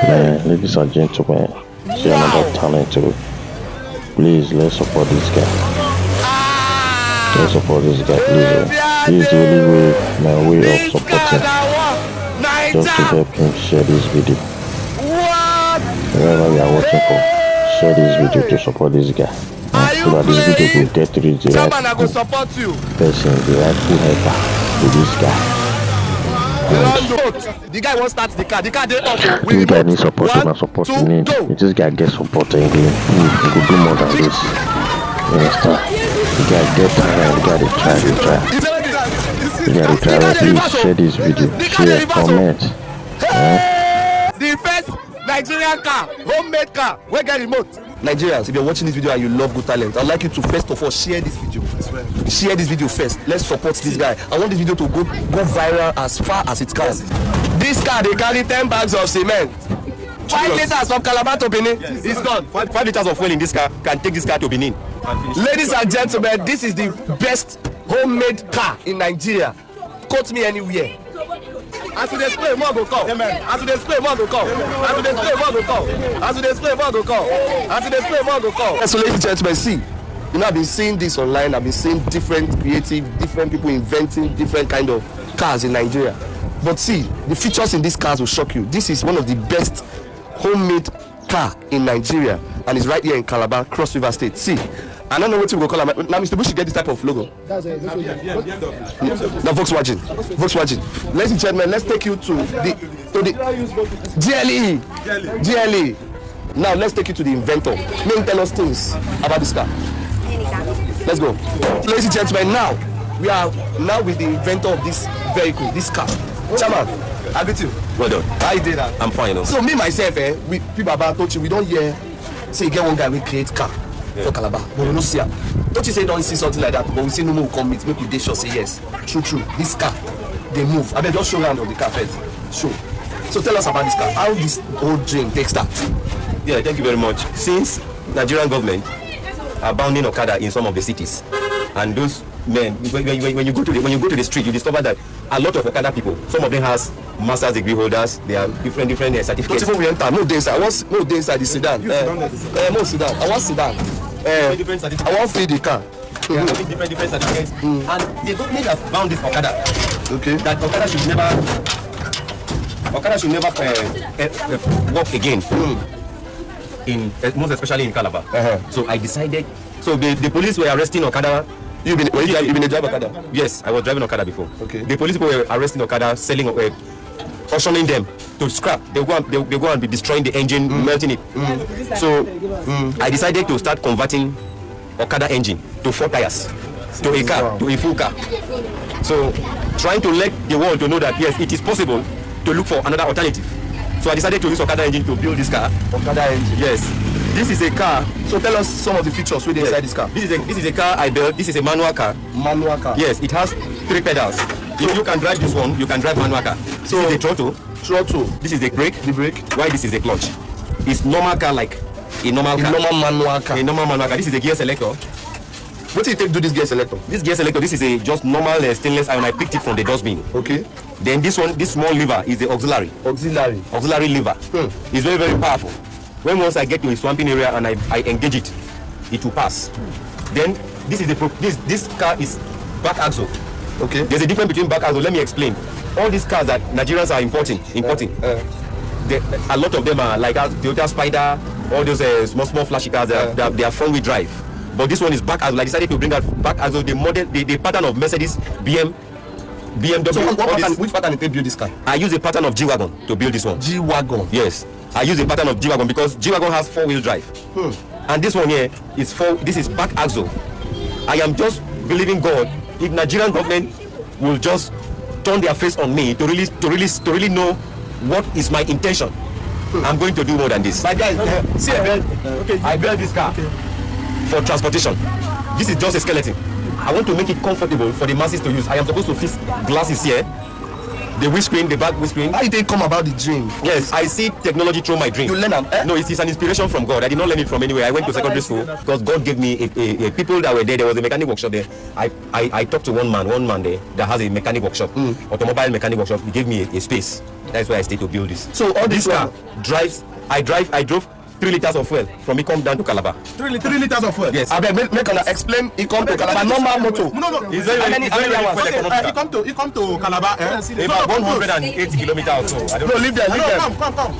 Ladies and gentlemen, see another talent too. Please, let's support this guy. Let's support this guy, please. This is the only way, my way of supporting. Just to help him share this video. Wherever you are watching for, share this video to support this guy. So that this video will get to reach the right person, the rightful helper to this guy. The guy won't start the car. The car they off. This guy needs support. He need. If this guy gets support, he could do more than this. You understand? The guy get tired. The guy they try. The guy they try. Please share this video. Share, comment. The first Nigerian car, homemade car, we get remote. Nigerians, if you're watching this video and you love good talent, I'd like you to first of all share this video. Share this video first. Let's support this guy. I want this video to go viral as far as it can. This car they carry 10 bags of cement. 5 liters from Calabar to Benin. It's gone. 5 liters of fuel in this car can take this car to Benin. Ladies and gentlemen, this is the best homemade car in Nigeria. Quote me anywhere. As we display, more go come. As we display, more go come. As we display, more go come. As we display, more go come. As we display, more go come. So, ladies and gentlemen, see, you know, I've been seeing this online. I've been seeing different people inventing different kind of cars in Nigeria. But see, the features in these cars will shock you. This is one of the best homemade car in Nigeria, and it's right here in Calabar, Cross River State. See, I don't know what we go call it. Now, Mr. Bush, you get this type of logo. That's it. Now, Volkswagen. Ladies and gentlemen, let's take you to the GLE. Now, let's take you to the inventor. May him tell us things about this car. Let's go. Ladies and gentlemen, now we are with the inventor of this vehicle, this car. Chairman, I greet you. Well done. How you did that? I'm fine. No? So me myself, with people about Tochi, we don't hear say you get one guy we create car for Calabar, but we don't see him. Tochi say don't see something like that, but we see no more commit. Make we dey sure say yes, true. This car, they move. I mean, just show around on the car first. Show. So tell us about this car. How this whole dream takes start? Yeah, thank you very much. Since Nigerian government are banning Okada in some of the cities, and those men, when you go to the street, you discover that a lot of Okada people, some of them has master's degree holders. They are different certificates. Don't even enter. No days. I want the sedan. No sedan. I want sedan. Different certificates. I want feed the car. Yeah, different certificates. And the government has bound this Okada. Okay. That Okada should never work again. In most especially in Calabar. So I decided. So the police were arresting Okada. You been a driver Okada? Yes, I was driving Okada before. Okay. The police were arresting Okada, selling, auctioning them to scrap. They go and be destroying the engine, melting it. So I decided to start converting Okada engine to 4 tires, to a car, to a full car. So trying to let the world to know that yes, it is possible to look for another alternative. So I decided to use Okada engine to build this car. Okada engine. Yes. This is a car. So tell us some of the features within inside this car. This is a car I built. This is a manual car. Manual car. Yes, it has 3 pedals. If you can drive this one, you can drive manual car. So this is the throttle. This is the brake. Why this is the clutch? It's normal car like a normal car. Normal manual car. A normal manual car. This is the gear selector. What do you take to do this gear selector? This gear selector, this is a just normal stainless iron. I picked it from the dustbin. Okay. Then this small lever is the auxiliary lever. It's very, very powerful. When once I get to a swamping area and I engage it, it will pass. Then this car is back axle. Okay. There's a difference between back axle. Let me explain. All these cars that Nigerians are importing, a lot of them are like the Toyota Spider, all those small flashy cars. They are front wheel drive. But this one is back axle. I decided to bring out back axle. The model, the pattern of Mercedes, BMW. So which pattern did they build this car? I use a pattern of G-Wagon to build this one. G-Wagon? Yes. I use a pattern of G-Wagon because G-Wagon has 4-wheel drive. And this one here is this is back axle. I am just believing God, if Nigerian government will just turn their face on me to really know what is my intention, I'm going to do more than this. My guys, see, I built this car for transportation. This is just a skeleton. I want to make it comfortable for the masses to use. I am supposed to fix glasses here. The windscreen, the back windscreen. How did they come about the dream? Yes, I see technology through my dream. You learn them? No, it's an inspiration from God. I did not learn it from anywhere. I went to secondary school because God gave me a people that were there. There was a mechanic workshop there. I talked to one man there that has a mechanic workshop, automobile mechanic workshop. He gave me a space. That's why I stayed to build this. So all this car drives. I drove 3 liters of fuel from Ikom down to Calabar. 3 liters of fuel? Yes. I beg, make explain Ikom to Calabar. Normal motor. No. It's very hours. Ikom to Calabar. About 180 kilometers or so. I don't know. Leave there. Come.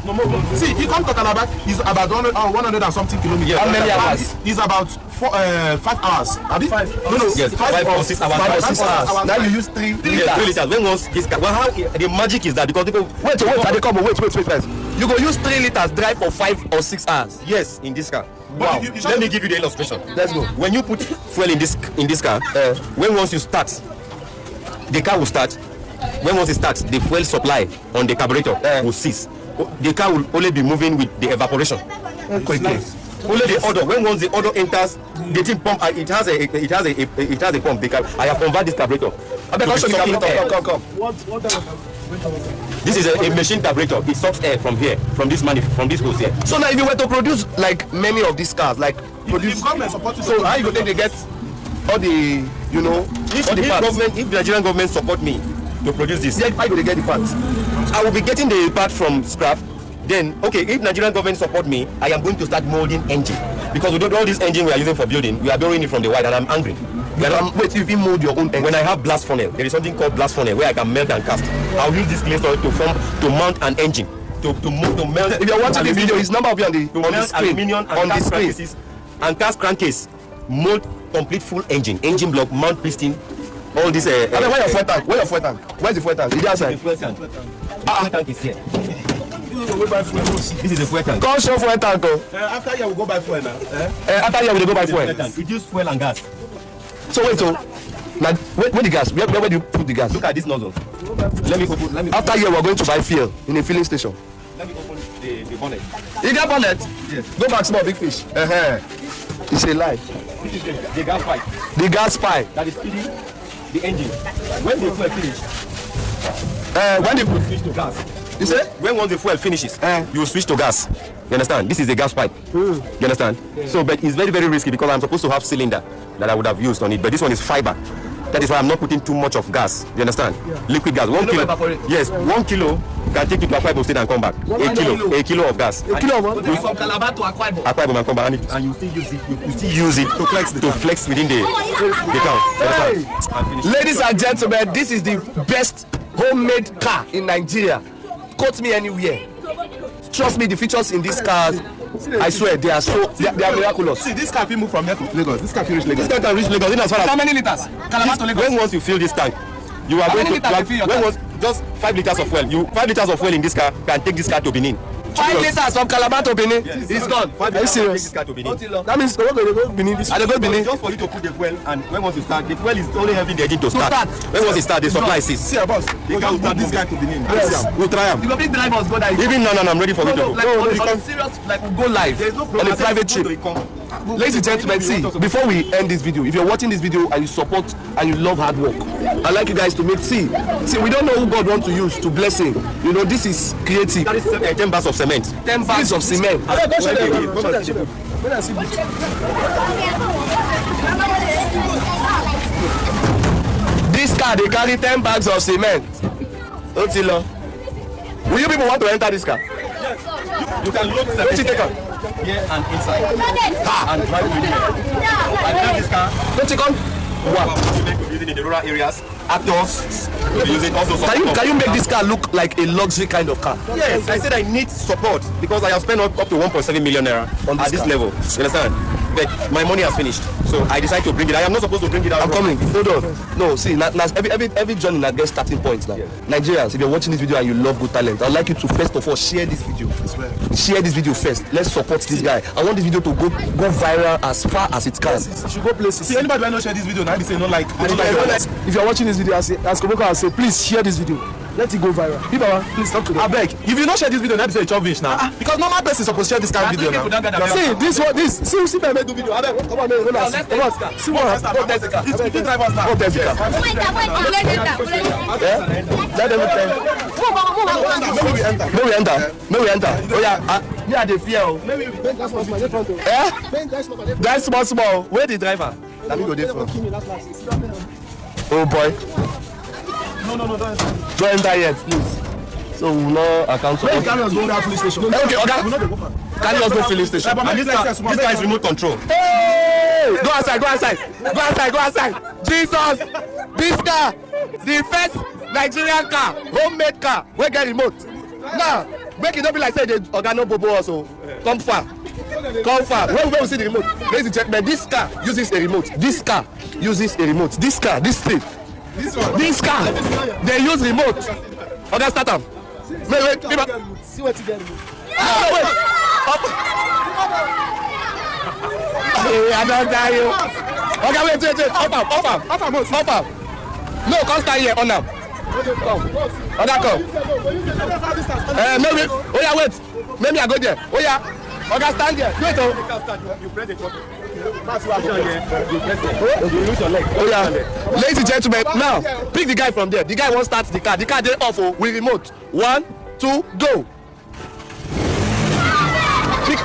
No more. See, Ikom to Calabar is about 100 and something kilometers. Yes, how many hours? It's about 5 hours. Yes, 5 or 6 hours. 5 or 6 hours. Now you use 3 liters. 3 liters. When was this car? Well, how the magic is that because people wait. Wait. You go use 3 liters drive for 5 or 6 hours. Yes, in this car. Wow. Let me give you the illustration. Let's go. When you put fuel in this car, when once you start, the car will start. When once it starts, the fuel supply on the carburetor will cease. The car will only be moving with the evaporation. Nice. Only the odor. When once the odor enters, the thing pump. It has a pump. I have converted this carburetor. Come. This is a machine carburetor. It sucks air from here, from this hose here. So now if you were to produce like many of these cars, like produce, so how you go think they get all the, you know, all the parts? If the Nigerian government support me to produce this, How you go get the parts? I will be getting the part from scrap. Then, okay, if Nigerian government support me, I am going to start molding engine. Because with all this engine we are using for building, we are borrowing it from the white, and I'm angry. Wait, you can mold your own engine. When I have blast funnel, there is something called blast funnel where I can melt and cast. I'll use this clay soil to mount an engine. To melt. If you're watching the video, his number will be on the screen. And cast crankcase, mold complete full engine block, mount piston, all this. Where your fuel tank? Where's the fuel tank? Is it outside? The fuel tank. The tank is here. This is the fuel tank. Come show fuel tank. After here we go buy fuel now. After here we go buy fuel. It use fuel and gas. So wait, now where the gas? Where do you put the gas? Look at this nozzle. Let me open. After here we're going to buy fuel in a filling station. Let me open the bonnet. You got bonnet? Yes. Go back, small big fish. It's a lie. This is the gas pipe. The gas pipe. That is feeding the engine. When the fuel finishes, When the switch to gas. you say? When once the fuel finishes, you switch to gas. You understand? This is the gas pipe. You understand? So, but it's very, very risky because I'm supposed to have cylinder that I would have used on it. But this one is fiber. That is why I'm not putting too much of gas. You understand? Liquid gas. 1 kilo. Yes, 1 kilo can take you to Akwa Ibom State and come back. A kilo of gas. A kilo of what? From Calabar to Akwa Ibom. Akwa Ibom and come back, and you still use it. You still use it to flex within the account. Ladies and gentlemen, this is the best homemade car in Nigeria. Quote me anywhere. Trust me, the features in these cars, I swear, they are miraculous. See, this car can move from here to Lagos. This car can reach Lagos. This car can reach Lagos. In as far as How many liters? Calabar to Lagos. when once you fill this tank, you are How going many to liters you fill your when tank? once just 5 liters of fuel. 5 liters of fuel in this car can take this car to Benin. 5 liters from Calabar to Benin. It's gone. Are you serious? This car to Benin. That means we're going to go Benin. I go Benin. Just for you to put the fuel, and when once you start, the fuel is only helping the engine to start. When once it starts, the supply ceases. See, boss. We can put this guy to Benin. Yes. We'll try him. You go big drivers go there. Even no, I'm ready for you to go. Like on serious, like we go live. There's no On a private trip. Ladies and gentlemen, see, before we end this video, if you're watching this video and you support and you love hard work, I'd like you guys to see, we don't know who God wants to use to bless him. You know, this is creative. That is 10 bags of cement. 10 bags of cement. This car, they carry 10 bags of cement. Will you people want to enter this car? You can load Where you take her? here and inside. And drive with here. I drive this car. Don't you come? Wow. Using in the rural areas. Actors will be using also. Can you make this car look like a luxury kind of car? Yes, I said I need support because I have spent up to 1.7 million naira On at this car. level. You understand? But my money has finished, so I decided to bring it. I am not supposed to bring it out. I'm coming. Hold on. No, see, every journey now gets starting points now. Yeah. Nigerians, if you're watching this video and you love good talent, I'd like you to first of all share this video. Share this video first. Let's support this guy. I want this video to go viral as far as it can. You should go places. See, anybody who not share this video, now they say no like. They don't like. If you're watching this video, as Koboko has said, please share this video. Let it go viral. Baba, please talk to them. I beg. If you not share this video, let me say childish now. Because normal person supposed to share this kind of video now. See, this one, this. See, me do video. I beg. Come on, man. Come on. See what? Go test the car. It's 15 drivers now. Go test the car. Let them enter. May we enter. Oh yeah. Me I dey fear. That's small. Where the driver? Let me go there first. Oh boy. No, don't enter. Don't enter yet, please. So we will not account for it. Carry us go that police station. Okay, Oga. Carry us go filling station. And this guy is remote control. Hey! Go outside. Jesus! This car, the first Nigerian car, homemade car, we get remote. Now, make it not be like say the Oga no bobo also. Come far. When we see the remote, ladies and gentlemen, this car uses a remote. This car, this thing. This car, they use remote. Oga, start am. Wait. See what you get. Wait. Hey, I don't die you. Okay, wait. Up. No, come stand here. On am. Come. Oga, come. Maybe. Oh yeah, wait. Maybe I go there. Oh yeah. Oga, stand there. Wait. You press the button. Oh yeah, ladies and gentlemen, now pick the guy from there. The guy won't start the car. The car dey off with remote. 1, 2, go. Pick.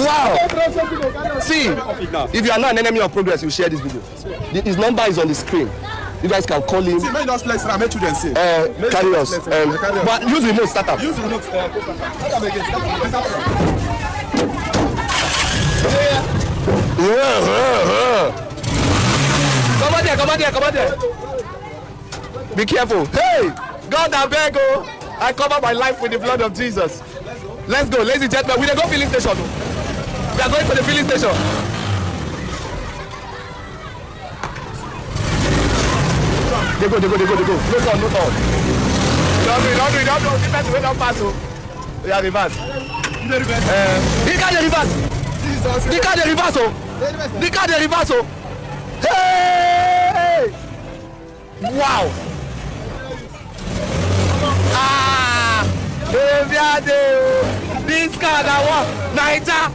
Wow. See, if you are not an enemy of progress, you share this video. His number is on the screen. You guys can call him. See, make us flex now, make children see. Carry us. But use the remote, start up. Use the remote. Start up again. Come on there. Be careful. Hey, God, I beg you. I cover my life with the blood of Jesus. Let's go, ladies and gentlemen. We dey go filling station. We are going to the filling station. They go. No turn. Don't do. The person wey don pass o. We are reverse. The car dey reverse o. Hey! Wow! This car na what? Naija.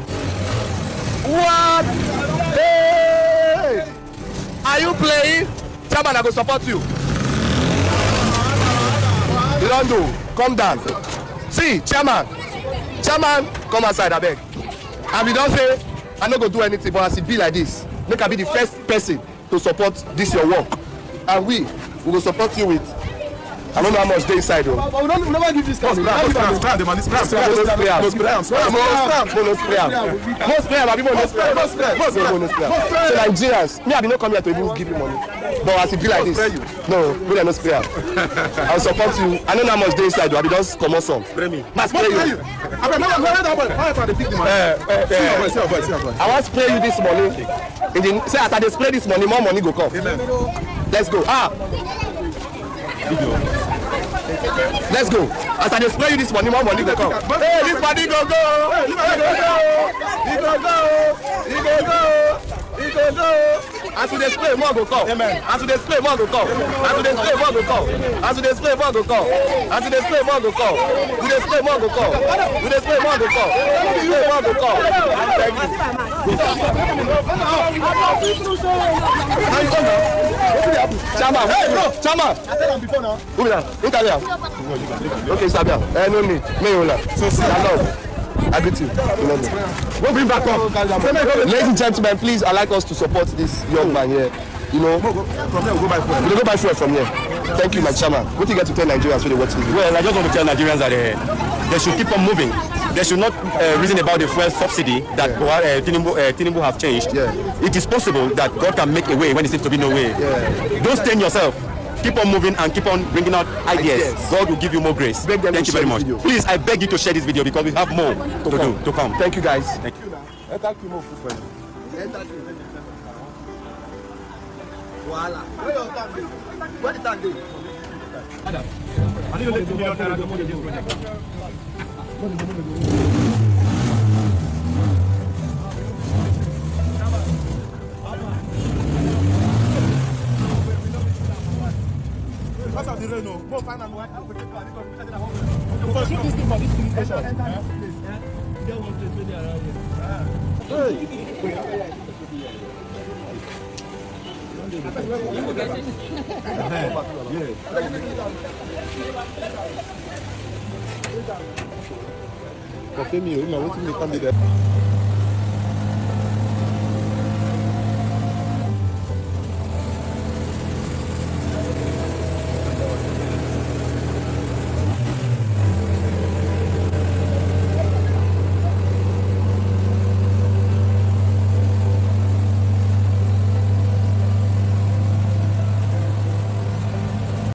What? Hey! Are you playing? Chairman, I go support you. You don't do. Calm down. See, chairman, come outside, abeg. And we don't say I no go do anything, but as it be like this, make I be the first person to support this your work, and we will support you with. I don't know how much they inside though. We never give this car. Spray am. So Nigerians, me I be no come here to even give you money. But as it be like this, no, we don't spray am. I will support you. I don't know how much they inside though. I be just come on some. Spray me. I want to spray you this money. Say as I dey spray this money, more money go come. Let's go. Let's go. As I dey spray you this money, more money go come. Hey, this money go go. He go go. As we dey spray, more go come. As we dey spray, more go come. As we dey spray, more go come. As we dey spray, more go come. As we dey spray, more go come. We dey spray, more go come. We dey spray, more go come. We dey spray, more go come. Chairman, Chairman. Who be that? Who carry am? Okay, Sabia. No need. Me hold am. So see, I love. I greet you. We'll bring back up. Ladies and gentlemen, please allow us to support this young man here. You know, from here we'll go buy fuel. We'll go buy fuel from here. Thank you, my chairman. What do you get to tell Nigerians when they watch this? Well, I just want to tell Nigerians that they should keep on moving. They should not reason about the fuel subsidy that Tinubu have changed. Yeah. It is possible that God can make a way when there seems to be no way. Yeah. Don't stain yourself. Keep on moving and keep on bringing out ideas. God will give you more grace. Thank you very much. Please, I beg you to share this video because we have more to come. Thank you, guys. Thank you. Where the tank dey? I need to let you know. go find and work. Because shoot this thing for this police station. For me, you know, what's me come there?